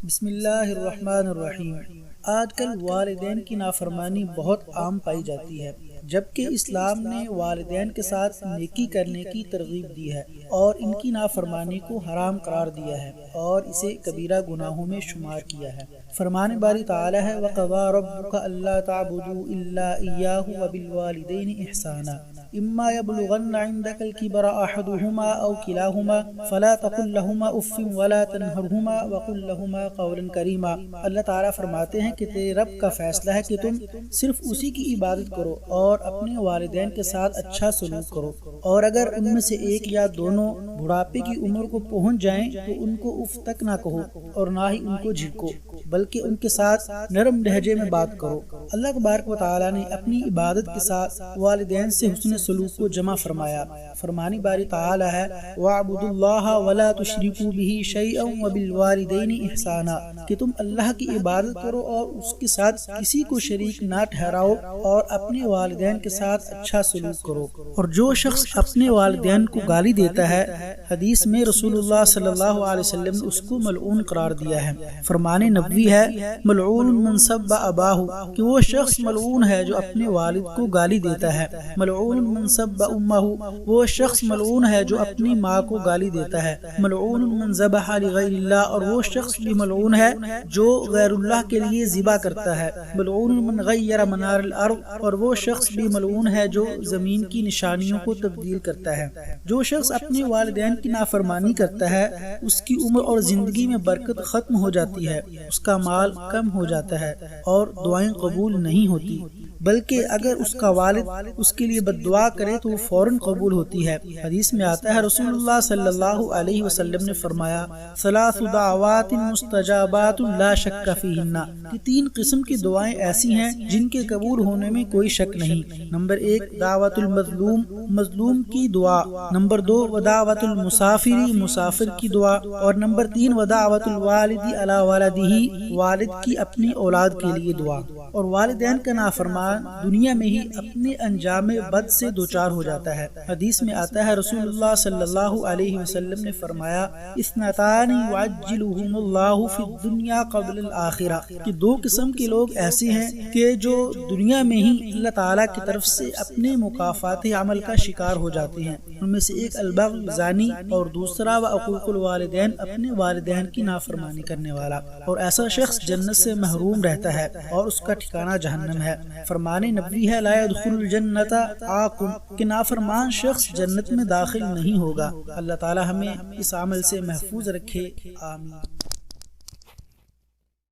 بسم اللہ الرحمن الرحیم۔ آج کل والدین کی نافرمانی بہت عام پائی جاتی ہے، جبکہ اسلام نے والدین کے ساتھ نیکی کرنے کی ترغیب دی ہے اور ان کی نافرمانی کو حرام قرار دیا ہے اور اسے کبیرہ گناہوں میں شمار کیا ہے۔ فرمان باری تعالی ہے وَقَضَىٰ رَبُّكَ أَلَّا تَعْبُدُوا إِلَّا إِيَّاهُ وَبِالْوَالِدَيْنِ إِحْسَانًا إِمَّا يَبْلُغَنَّ عِندَكَ الْكِبَرَ أَحَدُهُمَا أَوْ كِلَاهُمَا فَلَا تَقُل لَّهُمَا أُفٍّ وَلَا تَنْهَرْهُمَا وَقُل لَّهُمَا قَوْلًا كَرِيمًا۔ اللہ تعالیٰ فرماتے ہیں کہ تیرے رب کا فیصلہ ہے کہ تم صرف اسی کی عبادت کرو اور اپنے والدین کے ساتھ اچھا سلوک کرو، اور اگر ان میں سے ایک یا دونوں بڑھاپے کی عمر کو پہنچ جائیں تو ان کو اف تک نہ کہو اور نہ ہی ان کو جھڑکو، بلکہ ان کے ساتھ نرم لہجے میں بات کرو۔ اللہ تبارک و تعالیٰ نے اپنی عبادت کے ساتھ والدین سے حسن سلوک کو جمع فرمایا۔ فرمانی باری تعالیٰ ہے وَاعْبُدُوا اللَّهَ وَلَا تُشْرِكُوا بِهِ شَيْئًا وَبِالْوَالِدَيْنِ إِحْسَانًا، کہ تم اللہ کی عبادت کرو اور اس کے ساتھ کسی کو شریک نہ ٹھہراؤ اور اپنے والدین کے ساتھ اچھا سلوک کرو۔ اور جو شخص اپنے والدین کو گالی دیتا ہے، حدیث میں رسول اللہ صلی اللہ علیہ وسلم نے اس کو ملعون قرار دیا ہے۔ فرمان نبوی ہے ملعون من سب اباہ، کہ وہ شخص ملعون ہے جو اپنے والد کو گالی دیتا ہے۔ ملعون من سب امہ، وہ شخص ملعون ہے جو اپنی ماں کو گالی دیتا ہے۔ ملعون من ذبح لغیر اللہ، اور وہ شخص بھی ملعون ہے جو غیر اللہ کے لیے ذبح کرتا ہے۔ ملعون من غیر منار الارض، اور وہ شخص بھی ملعون ہے جو زمین کی نشانیوں کو تبدیل کرتا ہے۔ جو شخص اپنے والدین کی نافرمانی کرتا ہے، اس کی عمر اور زندگی میں برکت ختم ہو جاتی ہے، اس کا مال کم ہو جاتا ہے اور دعائیں قبول نہیں ہوتی، بلکہ اگر اس کا والد اس کے لیے بد دعا کرے تو وہ فوراً قبول ہوتی ہے۔ حدیث میں آتا ہے رسول اللہ صلی اللہ علیہ وسلم نے فرمایا ثلاث دعوات مستجابات لا شک فیہن، کہ تین قسم کی دعائیں ایسی ہیں جن کے قبول ہونے میں کوئی شک نہیں۔ نمبر 1 دعوت المظلوم، مظلوم کی دعا۔ نمبر 2 ودعوت المسافر، مسافر کی دعا۔ اور نمبر 3 ودعوت الوالد علی ولدہ، والد کی اپنی اولاد کے لیے دعا۔ اور والدین کا نافرمان دنیا میں ہی اپنے انجام بد سے دوچار ہو جاتا ہے۔ حدیث میں آتا ہے رسول اللہ صلی اللہ علیہ وسلم نے فرمایا اثنتان یعجلہم اللہ فی الدنیا قبل الآخرہ، کہ دو قسم کے لوگ ایسے ہیں کہ جو دنیا میں ہی اللہ تعالیٰ کی طرف سے اپنے مکافات عمل کا شکار ہو جاتے ہیں۔ ان میں سے ایک البغی، زانی، اور دوسرا وعقوق الوالدین، اپنے والدین کی نافرمانی کرنے والا۔ اور ایسا شخص جنت سے محروم رہتا ہے اور اس کا ٹھکانہ جہنم ہے۔ فرمان نبوی ہے لا يدخل الجنت عاق، کہ نافرمان شخص جنت میں داخل نہیں ہوگا۔ اللہ تعالی ہمیں اس عمل سے محفوظ رکھے، آمین۔